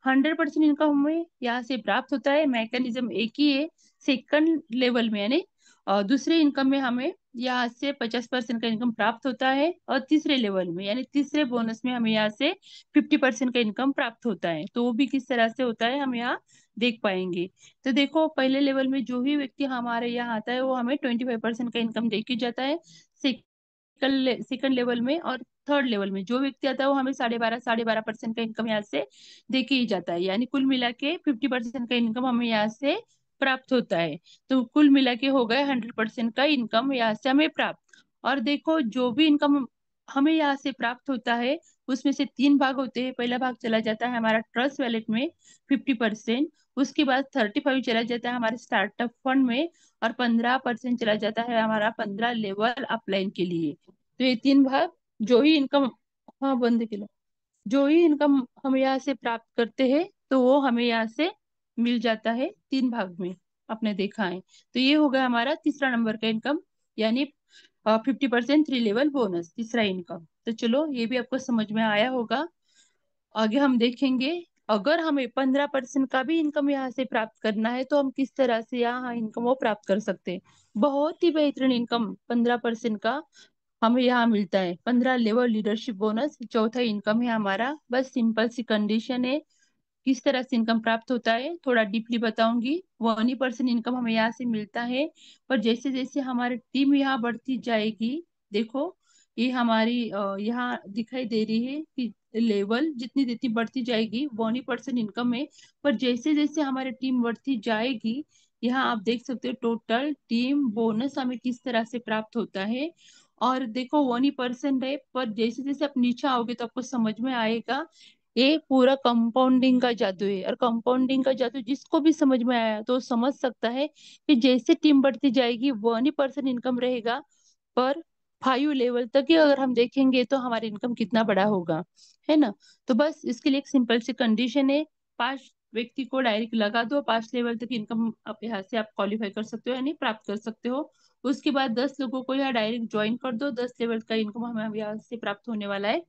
100% इनकम हमें यहाँ से प्राप्त होता है। मैकेनिज्म एक ही है। सेकंड लेवल में यानी दूसरे इनकम में हमें यहाँ से 50% का इनकम प्राप्त होता है, और तीसरे लेवल में यानी तीसरे बोनस में हमें यहाँ से 50% का इनकम प्राप्त होता है। तो वो भी किस तरह से होता है हम यहाँ देख पाएंगे। तो देखो पहले लेवल में जो ही व्यक्ति हमारे यहाँ आता है वो हमें 25% का इनकम दे के जाता है सेकंड लेवल में। और थर्ड लेवल में जो व्यक्ति आता है वो हमें 12.5% का इनकम यहाँ से दे के ही जाता है। यानी कुल मिला के 50% का इनकम हमें यहाँ से प्राप्त होता है। तो कुल मिला के हो गए 100% का इनकम यहाँ से हमें प्राप्त। और देखो जो भी इनकम हमें यहाँ से प्राप्त होता है उसमें से 3 भाग होते हैं। पहला भाग चला जाता है हमारा ट्रस्ट वैलेट में 50%, उसके बाद 35 चला जाता है हमारे स्टार्टअप फंड में, और 15% चला जाता है हमारा 15 लेवल अपलाइन के लिए। तो ये 3 भाग जो ही इनकम, हाँ बंद के लो, जो ही इनकम हम यहाँ से प्राप्त करते हैं तो वो हमें यहाँ से मिल जाता है 3 भाग में, आपने देखा है। तो ये हो गया हमारा तीसरा नंबर का इनकम, यानी 50% 3 लेवल बोनस, तीसरा इनकम। तो चलो ये भी आपको समझ में आया होगा। आगे हम देखेंगे अगर हमें 15% का भी इनकम यहाँ से प्राप्त करना है तो हम किस तरह से यहाँ इनकम वो प्राप्त कर सकते हैं। बहुत ही बेहतरीन इनकम 15% का हमें यहाँ मिलता है 15 लेवल लीडरशिप बोनस। चौथा इनकम है हमारा। बस सिंपल सी कंडीशन है। किस तरह से इनकम प्राप्त होता है थोड़ा डीपली बताऊंगी। 1% इनकम हमें यहाँ से मिलता है। पर जैसे जैसे हमारी टीम यहाँ बढ़ती जाएगी, देखो ये हमारी यहाँ दिखाई दे रही है कि लेवल जितनी जितनी बढ़ती जाएगी 1% इनकम है। पर जैसे जैसे हमारी टीम बढ़ती जाएगी, यहाँ आप देख सकते हो टोटल टीम बोनस हमें किस तरह से प्राप्त होता है। और देखो 1% है, पर जैसे जैसे आप नीचे आओगे तो आपको समझ में आएगा ये पूरा कंपाउंडिंग का जादू है। और कंपाउंडिंग का जादू जिसको भी समझ में आया तो समझ सकता है कि जैसे टीम बढ़ती जाएगी 1% इनकम रहेगा। पर 5 लेवल तक ही अगर हम देखेंगे तो हमारी इनकम कितना बड़ा होगा, है ना। तो बस इसके लिए एक सिंपल सी कंडीशन है, 5 व्यक्ति को डायरेक्ट लगा दो, 5 लेवल तक इनकम आप यहाँ से आप क्वालिफाई कर सकते हो यानी प्राप्त कर सकते हो। उसके बाद 10 लोगों को यहाँ डायरेक्ट ज्वाइन कर दो, 10 लेवल का इनकम हमें यहाँ से प्राप्त होने वाला है।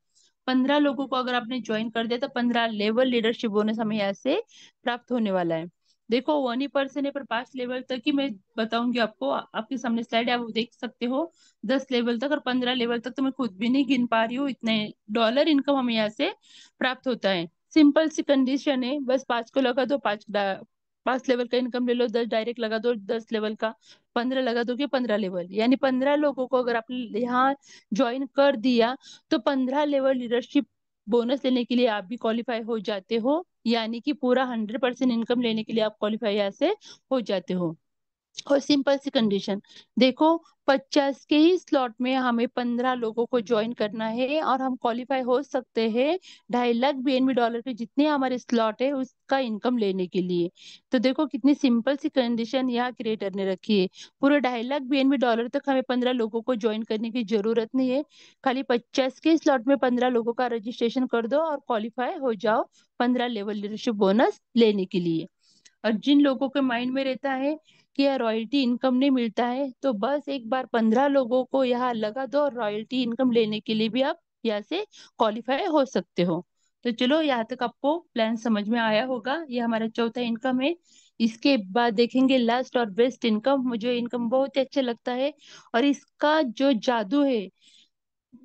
15 लोगों को अगर आपने ज्वाइन कर दिया तो 15 लेवल लीडरशिप बोनस हमें यहाँ से प्राप्त होने वाला है। देखो 1% है पर 5 लेवल तक ही मैं बताऊंगी आपको। आपके सामने स्लाइड है, आप देख सकते हो। 10 लेवल तक और 15 लेवल तक तो मैं खुद भी नहीं गिन पा रही हूँ, इतने डॉलर इनकम हमें यहाँ से प्राप्त होता है। सिंपल सी कंडीशन है, बस 5 को लगा दो, 5 लेवल का इनकम ले लो, 10 डायरेक्ट लगा दो 10 लेवल का, 15 लगा दोगे 15 लेवल, यानी 15 लोगों को अगर आपने यहाँ ज्वाइन कर दिया तो 15 लेवल लीडरशिप बोनस लेने के लिए आप भी क्वालिफाई हो जाते हो। यानी कि पूरा 100% इनकम लेने के लिए आप क्वालिफाई यहाँ से हो जाते हो। और सिंपल सी कंडीशन देखो, 50 के ही स्लॉट में हमें 15 लोगों को ज्वाइन करना है और हम क्वालिफाई हो सकते हैं 2.5 लाख बीएनबी डॉलर के जितने हमारे स्लॉट है उसका इनकम लेने के लिए। तो देखो कितनी सिंपल सी कंडीशन यहाँ क्रिएटर ने रखी है। पूरे 2.5 लाख बीएनबी डॉलर तक हमें 15 लोगों को ज्वाइन करने की जरूरत नहीं है। खाली 50 के स्लॉट में 15 लोगों का रजिस्ट्रेशन कर दो और क्वालिफाई हो जाओ 15 लेवल लीडरशिप बोनस लेने के लिए। और जिन लोगों के माइंड में रहता है कि यार रॉयल्टी इनकम नहीं मिलता है, तो बस एक बार 15 लोगों को यहाँ लगा दो और रॉयल्टी इनकम लेने के लिए भी आप यहाँ से क्वालिफाई हो सकते हो। तो चलो यहाँ तक आपको प्लान समझ में आया होगा। ये हमारा चौथा इनकम है। इसके बाद देखेंगे लास्ट और बेस्ट इनकम। मुझे इनकम बहुत ही अच्छा लगता है और इसका जो जादू है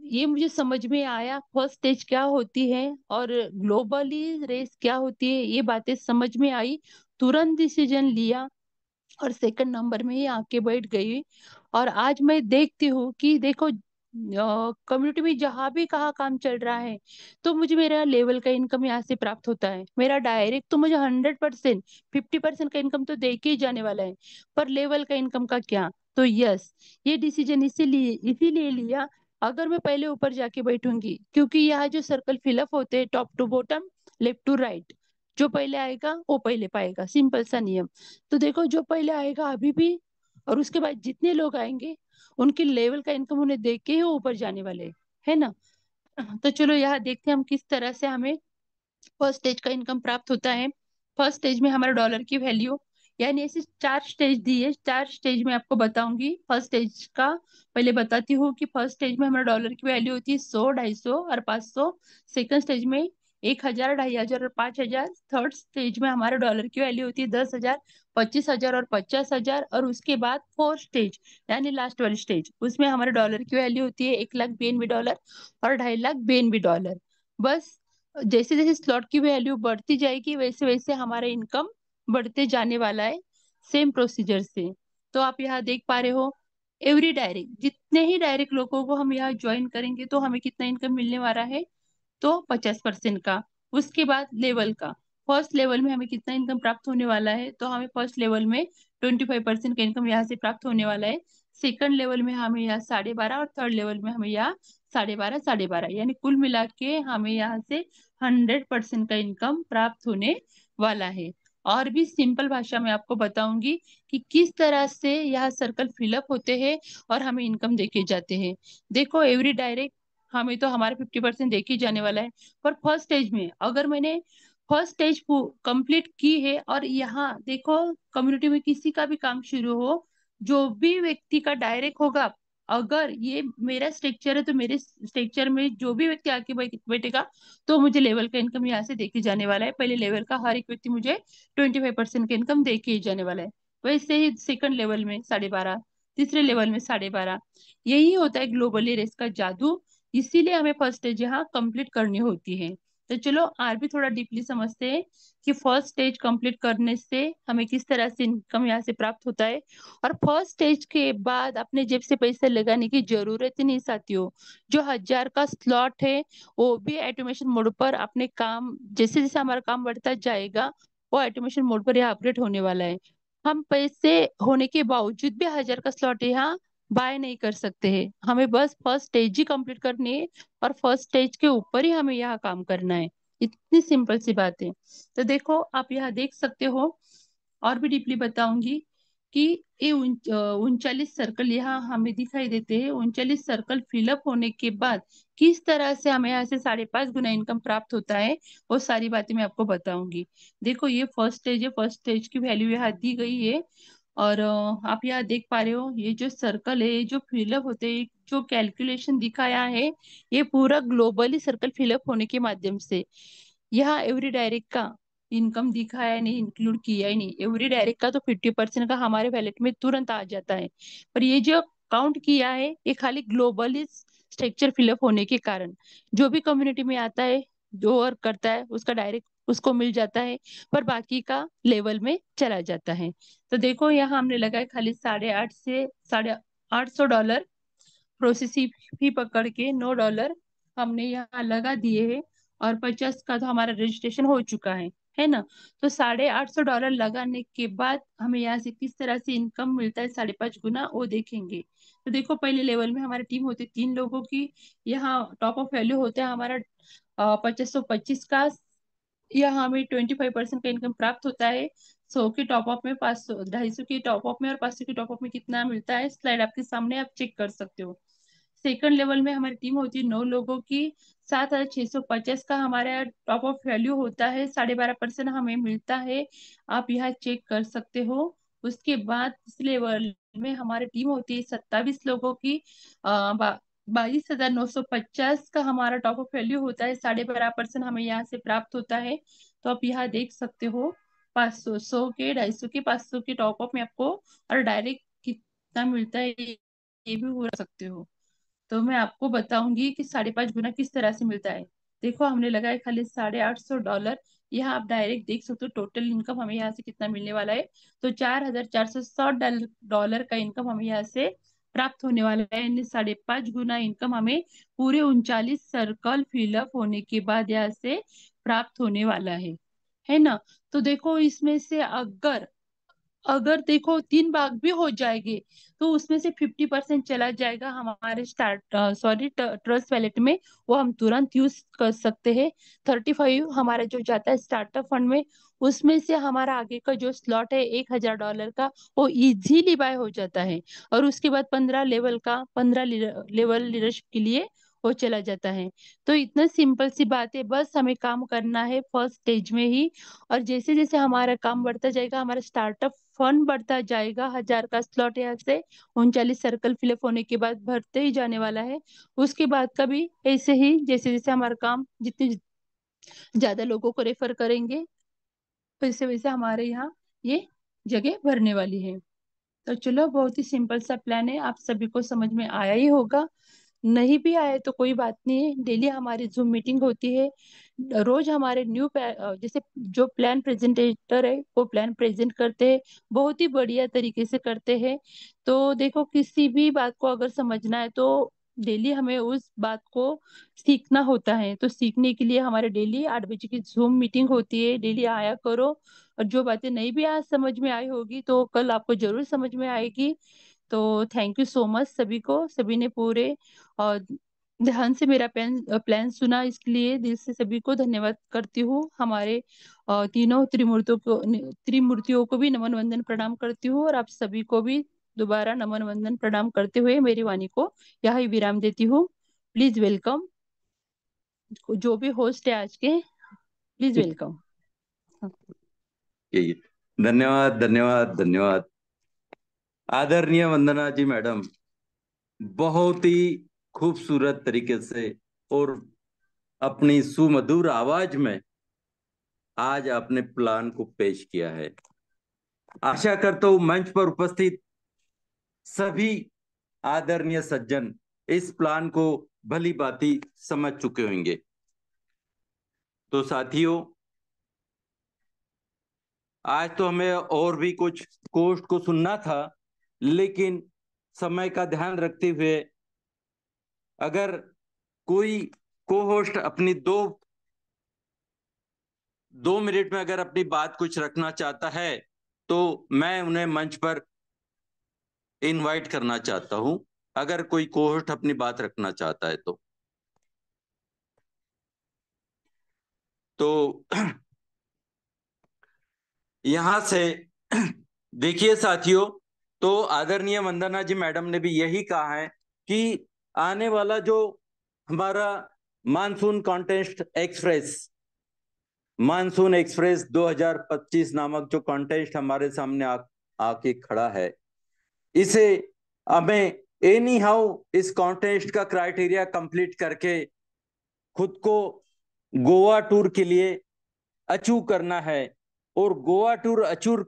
ये मुझे समझ में आया। फर्स्ट स्टेज क्या होती है और ग्लोबली रेस क्या होती है, ये बातें समझ में आई। तुरंत डिसीजन लिया और सेकंड नंबर में ही आके बैठ गई। और आज मैं देखती हूँ कि देखो कम्युनिटी में जहां भी कहाँ काम चल रहा है तो मुझे मेरा लेवल का इनकम यहाँ से प्राप्त होता है। मेरा डायरेक्ट तो मुझे 100%, 50% का इनकम तो दे के ही जाने वाला है। पर लेवल का इनकम का क्या? तो यस, ये डिसीजन इसीलिए लिया। अगर मैं पहले ऊपर जाके बैठूंगी, क्योंकि यहाँ जो सर्कल फिलअप होते हैं top to bottom, left to right, जो पहले आएगा वो पहले पाएगा, सिंपल सा नियम। तो देखो जो पहले आएगा अभी भी, और उसके बाद जितने लोग आएंगे उनके लेवल का इनकम उन्हें देख के ही वो ऊपर जाने वाले हैं, है ना। तो चलो यहाँ देखते हैं हम किस तरह से हमें फर्स्ट स्टेज का इनकम प्राप्त होता है। फर्स्ट स्टेज में हमारे डॉलर की वैल्यू, यानी ऐसे 4 स्टेज दी है, 4 स्टेज में आपको बताऊंगी। फर्स्ट स्टेज का पहले बताती हूँ कि फर्स्ट स्टेज में हमारे डॉलर की वैल्यू होती है 100, 250 और 500। सेकंड स्टेज में 1,000, 2,500 और 5,000। थर्ड स्टेज में हमारे डॉलर की वैल्यू होती है 10,000, 25,000 और 50,000। और उसके बाद फोर्थ स्टेज यानी लास्ट वाली स्टेज, उसमें हमारे डॉलर की वैल्यू होती है 1 लाख बीएनबी डॉलर और 2.5 लाख बीएनबी डॉलर। बस जैसे जैसे स्लॉट की वैल्यू बढ़ती जाएगी वैसे वैसे हमारा इनकम बढ़ते जाने वाला है, सेम प्रोसीजर से। तो आप यहाँ देख पा रहे हो, एवरी डायरेक्ट जितने ही डायरेक्ट लोगों को हम यहाँ ज्वाइन करेंगे तो हमें कितना इनकम मिलने वाला है, तो 50% का। उसके बाद लेवल का, फर्स्ट लेवल में हमें कितना इनकम प्राप्त होने वाला है, तो हमें फर्स्ट लेवल में 25% का इनकम यहाँ से प्राप्त होने वाला है। सेकंड लेवल में हमें यहाँ 12.5 और थर्ड लेवल में हमें यहाँ 12.5, 12.5, यानी कुल मिला के हमें यहाँ से 100% का इनकम प्राप्त होने वाला है। और भी सिंपल भाषा में आपको बताऊंगी कि किस तरह से यह सर्कल फिलअप होते हैं और हमें इनकम देके जाते हैं। देखो एवरी डायरेक्ट हमें तो हमारा 50% देके ही जाने वाला है। पर फर्स्ट स्टेज में अगर मैंने फर्स्ट स्टेज कंप्लीट की है और यहाँ देखो कम्युनिटी में किसी का भी काम शुरू हो, जो भी व्यक्ति का डायरेक्ट होगा, अगर ये मेरा स्ट्रक्चर है तो मेरे स्ट्रक्चर में जो भी व्यक्ति आके बैठेगा तो मुझे लेवल का इनकम यहाँ से देके जाने वाला है। पहले लेवल का हर एक व्यक्ति मुझे 25% का इनकम देके ही जाने वाला है। वैसे ही सेकंड लेवल में 12.5, तीसरे लेवल में 12.5। यही होता है ग्लोबली रेस का जादू। इसीलिए हमें फर्स्ट स्टेज यहाँ कंप्लीट करनी होती है। तो चलो और भी थोड़ा डीपली समझते हैं कि फर्स्ट स्टेज कंप्लीट करने से हमें किस तरह से इनकम यहाँ से प्राप्त होता है। और फर्स्ट स्टेज के बाद अपने जेब से पैसे लगाने की जरूरत ही नहीं साथियों। जो 1000 का स्लॉट है वो भी ऑटोमेशन मोड पर अपने काम, जैसे जैसे हमारा काम बढ़ता जाएगा वो ऑटोमेशन मोड पर यहाँ अपडेट होने वाला है। हम पैसे होने के बावजूद भी 1000 का स्लॉट यहाँ बाय नहीं कर सकते हैं। हमें बस फर्स्ट स्टेज ही कंप्लीट करनी है और फर्स्ट स्टेज के ऊपर ही हमें यहाँ काम करना है। इतनी सिंपल सी बात है। तो देखो आप यहाँ देख सकते हो, और भी डीपली बताऊंगी कि ये 39 सर्कल यहाँ हमें दिखाई देते हैं। 39 सर्कल फिलअप होने के बाद किस तरह से हमें यहाँ से 5.5 गुना इनकम प्राप्त होता है वो सारी बातें मैं आपको बताऊंगी। देखो ये फर्स्ट स्टेज है, फर्स्ट स्टेज की वैल्यू यहाँ दी गई है। और आप यहाँ देख पा रहे हो ये जो सर्कल है, ये जो फिलअप होते हैं, जो कैलकुलेशन दिखाया है ये पूरा ग्लोबली सर्कल फिलअप होने के माध्यम से। यहाँ एवरी डायरेक्ट का इनकम दिखाया है नहीं, इंक्लूड किया ही नहीं। एवरी डायरेक्ट का तो 50% का हमारे वैलेट में तुरंत आ जाता है। पर ये जो काउंट किया है ये खाली ग्लोबली स्ट्रक्चर फिलअप होने के कारण जो भी कम्युनिटी में आता है, जो वर्क करता है उसका डायरेक्ट उसको मिल जाता है, पर बाकी का लेवल में चला जाता है। तो देखो यहाँ हमने लगाया खाली 8.5 से $850 प्रोसेसिंग फी पकड़ के $9 हमने यहाँ लगा दिए हैं। और 50 का तो हमारा रजिस्ट्रेशन हो चुका है ना। तो $850 लगाने के बाद हमें यहाँ से किस तरह से इनकम मिलता है 5.5 गुना वो देखेंगे। तो देखो पहले लेवल में हमारी टीम होती है 3 लोगों की। यहाँ टॉप ऑफ वैल्यू होता है हमारा 2525 का। यहाँ हमें 25% का इनकम प्राप्त होता है। 100 के टॉप अप में, 500 250 के टॉप अप में और 500 के टॉप अप में कितना मिलता है स्लाइड आपके सामने, आप चेक कर सकते हो। सेकंड लेवल में हमारी टीम होती है 9 लोगों की। 7,650 का हमारा टॉप ऑफ वैल्यू होता है, 12.5% हमें मिलता है, आप यहाँ चेक कर सकते हो। उसके बाद इस लेवल में हमारी टीम होती है 27 लोगों की। 22,950 का हमारा टॉप ऑफ वैल्यू होता है, 12.5% हमें यहाँ से प्राप्त होता है। तो आप यहाँ देख सकते हो 500, 100 के, 250 के, 500 के टॉप अप में आपको और डायरेक्ट कितना मिलता है ये भी हो सकते हो। तो मैं आपको बताऊंगी कि 5.5 गुना किस तरह से मिलता है। देखो हमने लगाया खाली $850। यहाँ आप डायरेक्ट देख सकते हो टोटल इनकम हमें यहाँ से कितना मिलने वाला है। तो $4,460 का इनकम हमें यहाँ से प्राप्त होने वाला है, यानी 5.5 गुना इनकम हमें पूरे 39 सर्कल फिलअप होने के बाद यहाँ से प्राप्त होने वाला है ना। तो देखो इसमें से अगर अगर देखो 3 भाग भी हो जाएंगे तो उसमें से 50% चला जाएगा हमारे ट्रस्ट वैलेट में, वो हम तुरंत यूज कर सकते हैं। 35 हमारा जो जाता है स्टार्टअप फंड में, उसमें से हमारा आगे का जो स्लॉट है $1,000 का वो इजीली बाय हो जाता है। और उसके बाद 15 लेवल लीडरशिप के लिए वो चला जाता है। तो इतना सिंपल सी बात है, बस हमें काम करना है फर्स्ट स्टेज में ही। और जैसे जैसे हमारा काम बढ़ता जाएगा, हमारा स्टार्टअप फंड बढ़ता जाएगा। 1000 का स्लॉट यहाँ से 39 सर्कल फिलअप होने के बाद भरते ही जाने वाला है। उसके बाद का भी ऐसे ही जैसे जैसे हमारा काम जितने ज्यादा लोगों को रेफर करेंगे वैसे वैसे हमारे यहाँ ये जगह भरने वाली है। तो चलो बहुत ही सिंपल सा प्लान है, आप सभी को समझ में आया ही होगा। नहीं भी आए तो कोई बात नहीं है, डेली हमारी जूम मीटिंग होती है। रोज हमारे जैसे जो प्लान प्रेजेंटेटर है वो प्लान प्रेजेंट करते हैं, बहुत ही बढ़िया तरीके से करते हैं। तो देखो किसी भी बात को अगर समझना है तो डेली हमें उस बात को सीखना होता है। तो सीखने के लिए हमारे डेली 8 बजे की जूम मीटिंग होती है, डेली आया करो। और जो बातें नहीं भी आज समझ में आई होगी तो कल आपको जरूर समझ में आएगी। तो थैंक यू सो मच सभी को, सभी ने पूरे और ध्यान से मेरा प्लान सुना, इसके लिए दिल से सभी को धन्यवाद करती हूँ। हमारे तीनों त्रिमूर्तियों को भी नमन वंदन प्रणाम करती हूँ, और आप सभी को भी दोबारा नमन वंदन प्रणाम करते हुए मेरी वाणी को यहाँ विराम देती हूँ। प्लीज वेलकम, जो भी होस्ट है आज के, प्लीज वेलकम। यही, धन्यवाद धन्यवाद धन्यवाद। आदरणीय वंदना जी मैडम, बहुत ही खूबसूरत तरीके से और अपनी सुमधुर आवाज में आज आपने प्लान को पेश किया है। आशा करता हूं मंच पर उपस्थित सभी आदरणीय सज्जन इस प्लान को भली भांति समझ चुके होंगे। तो साथियों, आज तो हमें और भी कुछ कोस्ट को सुनना था, लेकिन समय का ध्यान रखते हुए अगर कोई को होस्ट अपनी दो मिनट में अगर अपनी बात कुछ रखना चाहता है तो मैं उन्हें मंच पर इनवाइट करना चाहता हूं, अगर कोई को होस्ट अपनी बात रखना चाहता है तो यहां से देखिए साथियों, तो आदरणीय वंदना जी मैडम ने भी यही कहा है कि आने वाला जो हमारा मानसून एक्सप्रेस 2025 नामक जो कॉन्टेस्ट हमारे सामने आके खड़ा है, इसे हमें एनी हाउ इस कॉन्टेस्ट का क्राइटेरिया कंप्लीट करके खुद को गोवा टूर के लिए अचीव करना है। और गोवा टूर अचीव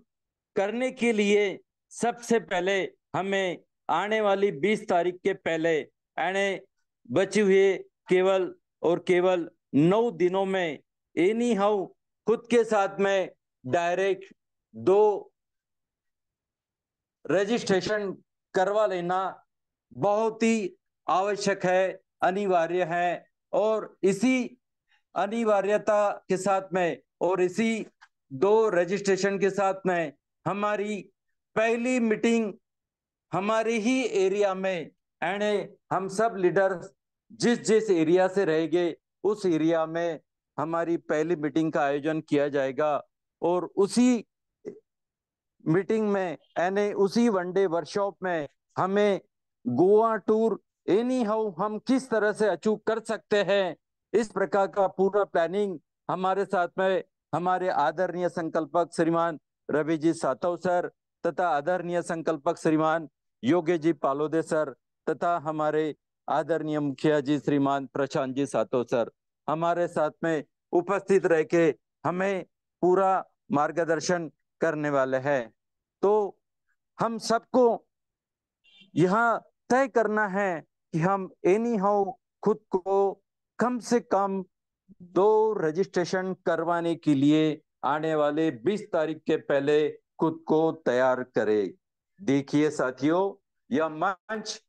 करने के लिए सबसे पहले हमें आने वाली 20 तारीख के पहले यानी बचे हुए केवल 9 दिनों में एनी हाउ खुद के साथ में डायरेक्ट 2 रजिस्ट्रेशन करवा लेना बहुत ही आवश्यक है, अनिवार्य है। और इसी अनिवार्यता के साथ में और इसी 2 रजिस्ट्रेशन के साथ में हमारी पहली मीटिंग हमारे ही एरिया में, यानी हम सब लीडर जिस जिस एरिया से रहेंगे उस एरिया में हमारी पहली मीटिंग का आयोजन किया जाएगा। और उसी मीटिंग में यानी उसी वनडे वर्कशॉप में हमें गोवा टूर एनी हाउ हम किस तरह से अचीव कर सकते हैं, इस प्रकार का पूरा प्लानिंग हमारे साथ में हमारे आदरणीय संकल्पक श्रीमान रवि जी सातव सर तथा आदरणीय संकल्पक श्रीमान योगेश जी पालोदे सर तथा हमारे आदरणीय मुखिया जी श्रीमान प्रशांत जी सातव सर हमारे साथ में उपस्थित रह के हमें पूरा मार्गदर्शन करने वाले हैं। तो हम सबको यहाँ तय करना है कि हम एनी हाउ खुद को कम से कम 2 रजिस्ट्रेशन करवाने के लिए आने वाले 20 तारीख के पहले खुद को तैयार करें। देखिए साथियों, यह मंच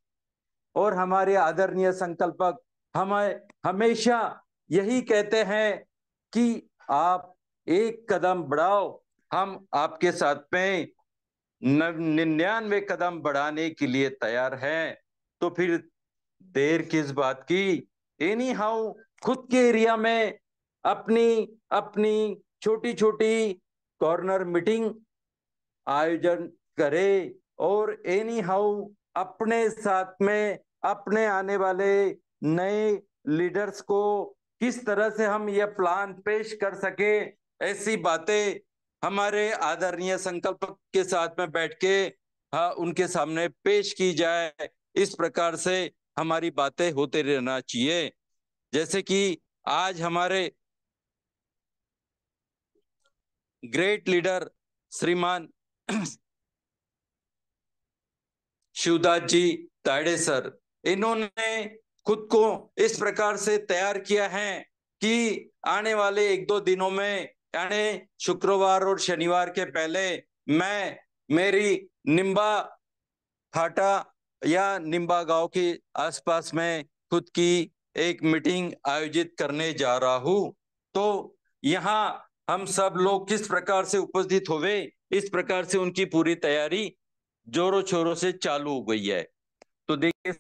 और हमारे आदरणीय संकल्पक हमें हमेशा यही कहते हैं कि आप एक कदम बढ़ाओ, हम आपके साथ में 99 कदम बढ़ाने के लिए तैयार हैं। तो फिर देर किस बात की, एनी हाउ खुद के एरिया में अपनी अपनी छोटी छोटी कॉर्नर मीटिंग आयोजन करे और एनी हाउ अपने साथ में अपने आने वाले नए लीडर्स को किस तरह से हम यह प्लान पेश कर सके, ऐसी बातें हमारे आदरणीय संकल्प के साथ में बैठ के उनके सामने पेश की जाए। इस प्रकार से हमारी बातें होते रहना चाहिए। जैसे कि आज हमारे ग्रेट लीडर श्रीमान शिवदास जी ताड़े सर, इन्होंने खुद को इस प्रकार से तैयार किया है कि आने वाले 1-2 दिनों में यानी शुक्रवार और शनिवार के पहले मैं मेरी निम्बा फाटा या निम्बा गांव के आसपास में खुद की एक मीटिंग आयोजित करने जा रहा हूं। तो यहाँ हम सब लोग किस प्रकार से उपस्थित होवे, इस प्रकार से उनकी पूरी तैयारी जोरों शोरों से चालू हो गई है। तो देखिए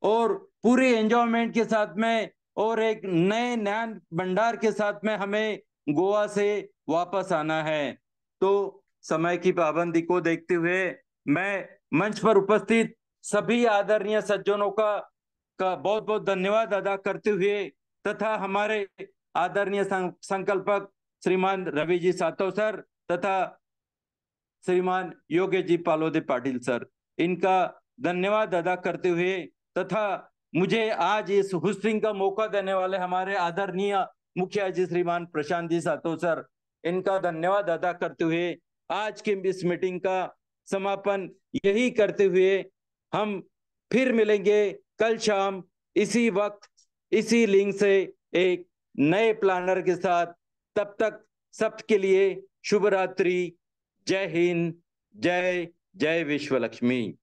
और पूरी एंजॉयमेंट के साथ में और एक नए ज्ञान भंडार के साथ में हमें गोवा से वापस आना है। तो समय की पाबंदी को देखते हुए मैं मंच पर उपस्थित सभी आदरणीय सज्जनों का बहुत बहुत धन्यवाद अदा करते हुए तथा हमारे आदरणीय संकल्पक श्रीमान रवि जी सातव सर तथा श्रीमान योगेश जी पालोदे पाटिल सर, इनका धन्यवाद अदा करते हुए तथा मुझे आज इस होस्टिंग का मौका देने वाले हमारे आदरणीय मुखिया जी श्रीमान प्रशांत जी सातो सर, इनका धन्यवाद अदा करते हुए आज की इस मीटिंग का समापन यही करते हुए हम फिर मिलेंगे कल शाम इसी वक्त इसी लिंक से एक नए प्लानर के साथ। तब तक सबके लिए शुभ रात्रि। जय हिंद, जय जय विश्व लक्ष्मी।